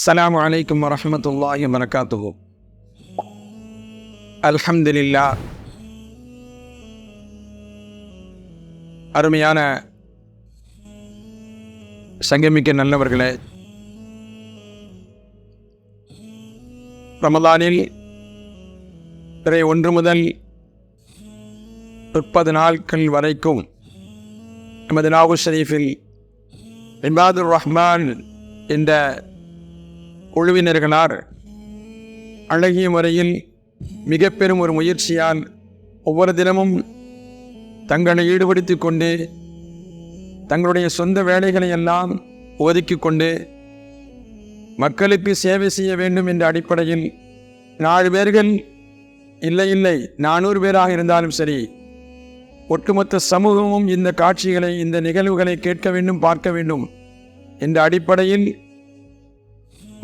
அஸ்ஸலாமு அலைக்கும் வரஹ்மத்துல்லாஹி வபரகாத்துஹு. அல்ஹம்துலில்லாஹ். அருமையான சங்கமிக்க நல்லவர்களே, ரமலானில் 1 முதல் 30 நாட்கள் வரைக்கும் நமது நாவூஸ் ஷரீஃபில் இபாதுர் ரஹ்மான் என்ற குழுவினர்களார் அழகிய முறையில் மிக பெரும் ஒரு முயற்சியால் ஒவ்வொரு தினமும் தங்களை ஈடுபடுத்தி கொண்டு தங்களுடைய சொந்த வேலைகளை எல்லாம் ஒதுக்கி கொண்டு மக்களுக்கு சேவை செய்ய வேண்டும் என்ற அடிப்படையில் 4 பேர்கள் இல்லை 400 பேராக இருந்தாலும் சரி, ஒட்டுமொத்த சமூகமும் இந்த காட்சிகளை, இந்த நிகழ்வுகளை கேட்க வேண்டும், பார்க்க வேண்டும் என்ற அடிப்படையில்,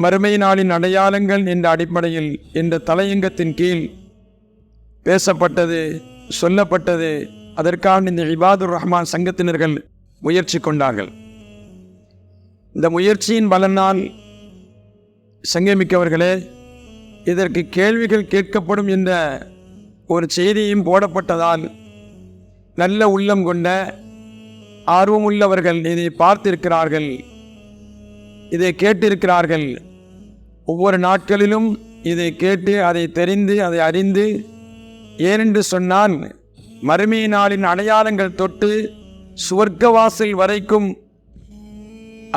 மறுமை நாளின் அடையாளங்கள் என்ற அடிப்படையில் என்ற தலையங்கத்தின் கீழ் பேசப்பட்டது, சொல்லப்பட்டது. அதற்காக இந்த இபாதுர் ரஹ்மான் சங்கத்தினர்கள் முயற்சி கொண்டார்கள். இந்த முயற்சியின் பலனால் சங்கமிக்கவர்களே, இதற்கு கேள்விகள் கேட்கப்படும் என்ற ஒரு செய்தியும் போடப்பட்டதால் நல்ல உள்ளம் கொண்ட ஆர்வமுள்ளவர்கள் இதை பார்த்திருக்கிறார்கள், இதை கேட்டிருக்கிறார்கள். ஒவ்வொரு நாட்களிலும் இதை கேட்டு அதை தெரிந்து அதை அறிந்து, ஏனென்று சொன்னால் மறுமை நாளின் அடையாளங்கள் தொட்டு சுவர்க்கவாசல் வரைக்கும்,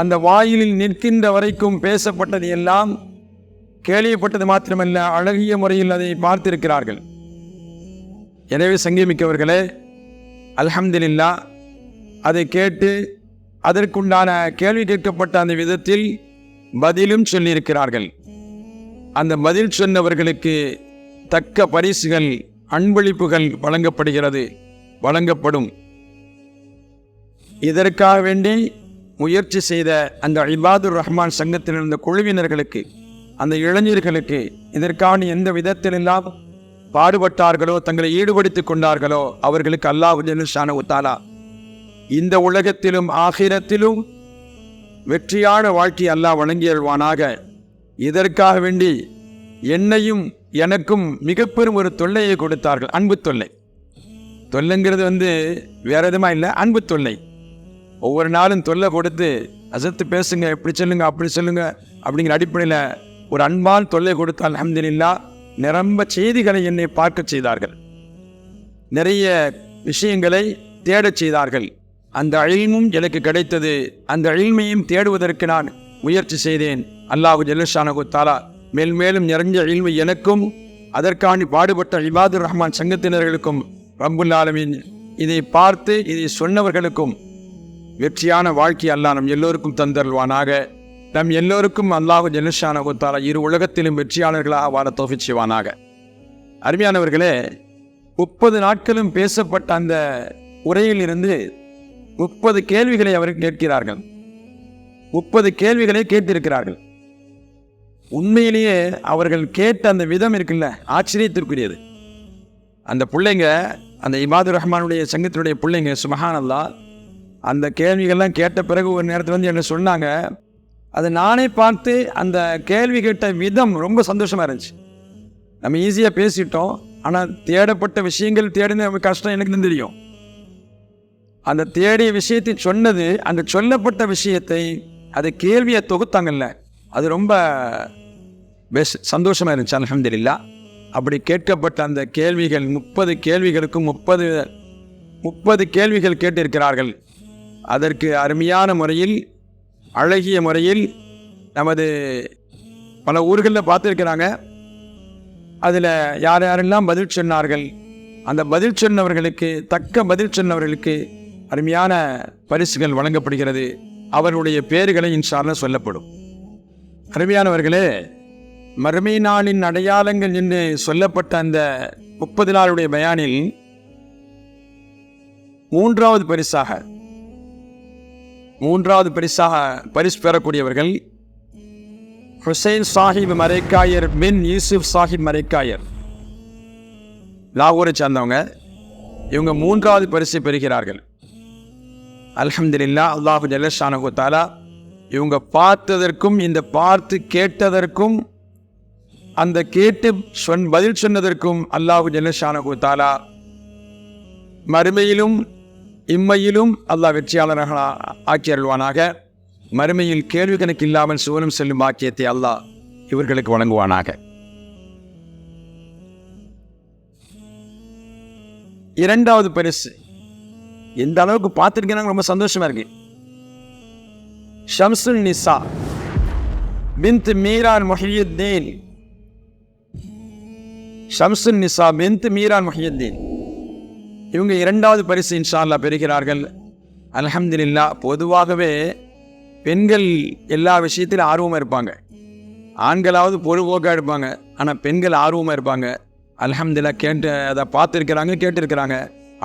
அந்த வாயிலில் நிற்கின்ற வரைக்கும் பேசப்பட்டது எல்லாம் கேள்விப்பட்டது மாத்திரமல்ல, அழகிய முறையில் அதை பார்த்திருக்கிறார்கள். எனவே சங்கமிக்கவர்களே, அல்ஹம்துலில்லாஹ், அதை கேட்டு அதற்குண்டான கேள்வி கேட்கப்பட்ட அந்த விதத்தில் பதிலும் சொல்லியிருக்கிறார்கள். அந்த பதில் சொன்னவர்களுக்கு தக்க பரிசுகள், அன்பளிப்புகள் வழங்கப்படும். இதற்காக வேண்டி முயற்சி செய்த அந்த இபாதுர் ரஹ்மான் சங்கத்தில் இருந்த குழுவினர்களுக்கு, அந்த இளைஞர்களுக்கு, இதற்கான எந்த விதத்திலெல்லாம் பாடுபட்டார்களோ, தங்களை ஈடுபடுத்திக் கொண்டார்களோ, அவர்களுக்கு அல்லாஹ் ஜல்ல ஷானஹு வ தஆலா இந்த உலகத்திலும் ஆகிரத்திலும் வெற்றியான வாழ்க்கை அல்லாஹ் வழங்கியல்வானாக. இதற்காக வேண்டி என்னையும் எனக்கும் மிக பெரும் ஒரு தொல்லையை கொடுத்தார்கள். அன்பு தொல்லை. தொல்லைங்கிறது வேற எதுமா இல்லை, அன்பு தொல்லை. ஒவ்வொரு நாளும் தொல்லை கொடுத்து, அசத்து பேசுங்க, இப்படி சொல்லுங்க, அப்படி சொல்லுங்க அப்படிங்கிற அடிப்படையில் ஒரு அன்பால் தொல்லை கொடுத்தால் அல்ஹம்துலில்லாஹ் நிரம்ப செய்திகளை என்னை பார்க்க செய்தார்கள், நிறைய விஷயங்களை தேடச் செய்தார்கள். அந்த இல்மும் எனக்கு கிடைத்தது. அந்த இல்மையும் தேடுவதற்கு நான் முயற்சி செய்தேன். அல்லாஹ் ஜல்ல ஷானஹு வ தஆலா மேல்மேலும் நிறைஞ்ச இல்மை எனக்கும், அதற்காண்டி பாடுபட்ட இபாதுர் ரஹ்மான் சங்கத்தினர்களுக்கும், ரப்புல் ஆலமீன் இதை பார்த்து இதை சொன்னவர்களுக்கும் வெற்றியான வாழ்க்கை அல்லாஹ் நம் எல்லோருக்கும் தந்தருள்வானாக. நம் எல்லோருக்கும் அல்லாஹ் ஜல்ல ஷானஹு வ தஆலா இரு உலகத்திலும் வெற்றியாளர்களாக வாழ தௌஃபீக் செய்வானாக. அருமையானவர்களே, 30 நாட்களும் பேசப்பட்ட அந்த உரையில் இருந்து 30 கேள்விகளை அவர்கள் கேட்கிறார்கள். 30 கேள்விகளை கேட்டிருக்கிறார்கள். உண்மையிலேயே அவர்கள் கேட்ட அந்த விதம் இருக்குல்ல, ஆச்சரியத்திற்குரியது. அந்த பிள்ளைங்க, அந்த இபாதுர் ரஹ்மானுடைய சங்கத்தினுடைய பிள்ளைங்க, சுப்ஹானல்லாஹ், அந்த கேள்விகள்லாம் கேட்ட பிறகு ஒரு நேரத்தில் என்ன சொன்னாங்க, அதை நானே பார்த்து அந்த கேள்வி கேட்ட விதம் ரொம்ப சந்தோஷமாக இருந்துச்சு. நம்ம ஈஸியாக பேசிட்டோம், ஆனால் தேடப்பட்ட விஷயங்கள் தேடின கஷ்டம் எனக்கு தான் தெரியும். அந்த தேடிய விஷயத்தை சொன்னது, அந்த சொல்லப்பட்ட விஷயத்தை, அது கேள்வியை தொகுத்தாங்கல்ல, அது ரொம்ப சந்தோஷமாக இருந்துச்சு. அல்ஹம்துலில்லாஹ். அப்படி கேட்கப்பட்ட அந்த கேள்விகள், 30 கேள்விகளுக்கும் 30 கேள்விகள் கேட்டிருக்கிறார்கள். அதற்கு அருமையான முறையில், அழகிய முறையில் நமது பல ஊர்களில் பார்த்துருக்கிறாங்க. அதில் யார் யாரெல்லாம் பதில் சொன்னார்கள், அந்த பதில் சொன்னவர்களுக்கு, தக்க பதில் சொன்னவர்களுக்கு அருமையான பரிசுகள் வழங்கப்படுகிறது. அவர்களுடைய பெயர்களை இன்ஷா அல்லாஹ் சொல்லப்படும். அருமையானவர்களே, மறுமை நாளின் அடையாளங்கள் என்று சொல்லப்பட்ட அந்த 30 நாளுடைய பயானில் மூன்றாவது பரிசாக பரிசு பெறக்கூடியவர்கள் ஹுசைன் சாஹிப் மரைக்காயர் பின் யூசுப் சாஹிப் மரைக்காயர், லாகூரை சார்ந்தவங்க. இவங்க 3வது பரிசை பெறுகிறார்கள். அல்ஹம்துலில்லாஹ். அல்லாஹ் ஜல்ல ஷானஹு வ தஆலா இவங்க பார்த்ததற்கும் இந்த பார்த்து கேட்டதற்கும் அந்த கேட்டு பதில் சொன்னதற்கும் அல்லாஹ் ஜல்லஷானஹு தஆலா மறுமையிலும் இம்மையிலும் அல்லாஹ் வெற்றியாளராக ஆக்கி அருள்வானாக. மறுமையில் கேள்வி கணக்கு இல்லாமல் சுவனம் செல்லும் பாக்கியத்தை அல்லாஹ் இவர்களுக்கு வழங்குவானாக. இரண்டாவது பரிசு எந்த அளவுக்கு பார்த்துருக்கேன் ரொம்ப சந்தோஷமா இருக்கு. ஷம்சுன் நிசா பின்த் மீரான் முஹியுத்தீன். ஷம்சுன் நிசா பின்த் மீரான் முஹியுத்தீன் இவங்க இரண்டாவது பரிசு இன்ஷா அல்லாஹ் பெறுகிறார்கள். அல்ஹம்துலில்லாஹ். பொதுவாகவே பெண்கள் எல்லா விஷயத்திலும் ஆர்வமாக இருப்பாங்க. ஆண்களாவது பொழுதுபோக்காக இருப்பாங்க, ஆனால் பெண்கள் ஆர்வமாக இருப்பாங்க. அல்ஹம்துலில்லாஹ். அதை பார்த்துருக்கிறாங்க, கேட்டிருக்கிறாங்க,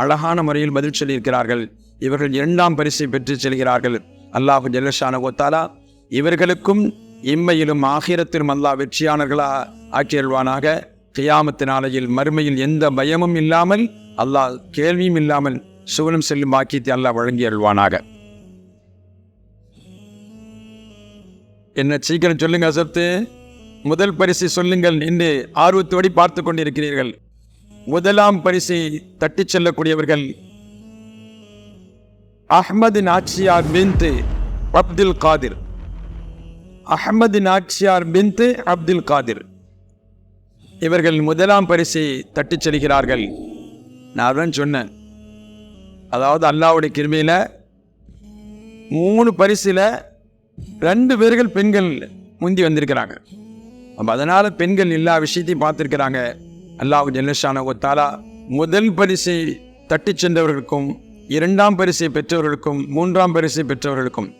அழகான முறையில் பதில் சொல்லியிருக்கிறார்கள். இவர்கள் இரண்டாம் பரிசை பெற்று செல்கிறார்கள். அல்லாஹ் ஜல்லஷானஹு தஆலா இவர்களுக்கும் இம்மையிலும் ஆகிரத்திலும் அல்லாஹ் வெற்றியாளர்களாக ஆக்கியல்வானாக. கியாமத்து நாளையில் மறுமையில் எந்த பயமும் இல்லாமல் அல்லாஹ் கேள்வியும் இல்லாமல் சுவனம் செல்லும் பாக்கியத்தை அல்லாஹ் வழங்கி அருள்வானாக. என்ன சீக்கிரம் சொல்லுங்க அசப்து, முதல் பரிசை சொல்லுங்கள் என்று ஆர்வத்தோடு பார்த்து கொண்டிருக்கிறீர்கள். முதலாம் பரிசை தட்டிச் செல்லக்கூடியவர்கள் அஹ்மது நாச்சியார் பின்த் அப்துல் காதிர். அஹ்மது நாச்சியார் பின்த் அப்துல் காதிர் இவர்கள் முதலாம் பரிசை தட்டிச் செல்கிறார்கள். நான் தான் சொன்னேன், அதாவது அல்லாஹ்வுடைய கிருபையில் 3 பரிசில் 2 பேர்கள் பெண்கள் முந்தி வந்திருக்கிறாங்க. அப்போ அதனால் பெண்கள் எல்லா விஷயத்தையும் பார்த்துருக்கிறாங்க. அல்லாஹ் ஜல்லஷானஹு தஆலா முதல் பரிசை தட்டிச் சென்றவர்களுக்கும், 2ஆம் பரிசை பெற்றவர்களுக்கும், 3ஆம் பரிசை பெற்றவர்களுக்கும்,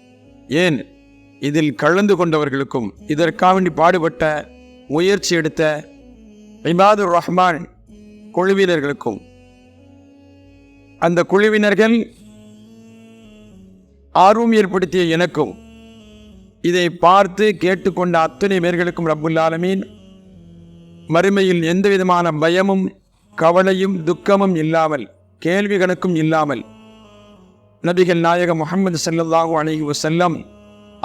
ஏன் இதில் கலந்து கொண்டவர்களுக்கும், இதற்காக வேண்டி பாடுபட்ட முயற்சி எடுத்த இபாதுர் ரஹ்மான் குழுவினர்களுக்கும், அந்த குழுவினர்கள் ஆர்வம் ஏற்படுத்திய எனக்கும், இதை பார்த்து கேட்டுக்கொண்ட அத்தனை பேர்களுக்கும் ரப்புல் ஆலமீன் மறுமையில் எந்த விதமான பயமும் கவலையும் துக்கமும் இல்லாமல், கேள்வி கணக்கும் இல்லாமல் நபிகள் நாயகம் முஹம்மது ஸல்லல்லாஹு அலைஹி வஸல்லம்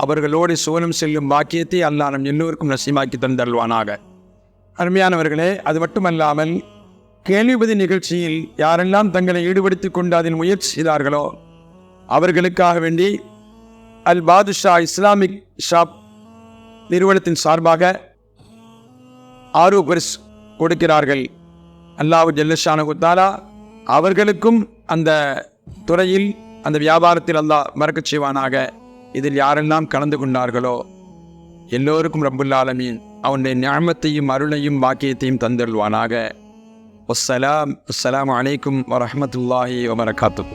அவர்களோடு சுவனம் செல்லும் பாக்கியத்தை அல்லாஹ் நம் எல்லோருக்கும் நசீமாக்கி தந்தருள்வானாக. அருமையானவர்களே, அது மட்டுமல்லாமல் கேள்விபதி நிகழ்ச்சியில் யாரெல்லாம் தங்களை ஈடுபடுத்திக் கொண்டு அதில் முயற்சி செய்தார்களோ அவர்களுக்காக வேண்டி அல் பாதுஷா இஸ்லாமிக் ஷாப் நிறுவனத்தின் சார்பாக 6 பரிசு கொடுக்கிறார்கள். அல்லாஹ் ஜல்லஷானஹு தஆலா அவர்களுக்கும் அந்த துறையில், அந்த வியாபாரத்தில் அல்லாஹ் பரக்கத் செய்வானாக. இதில் யாரெல்லாம் கலந்து கொண்டார்களோ எல்லோருக்கும் ரப்புல் ஆலமீன் அவனுடைய நிஅமத்தையும் அருளையும் பாக்கியத்தையும் தந்தருள்வானாக. அஸ்ஸலாமு அலைக்கும் வரஹ்மத்துல்லாஹி வபரகாத்துஹு.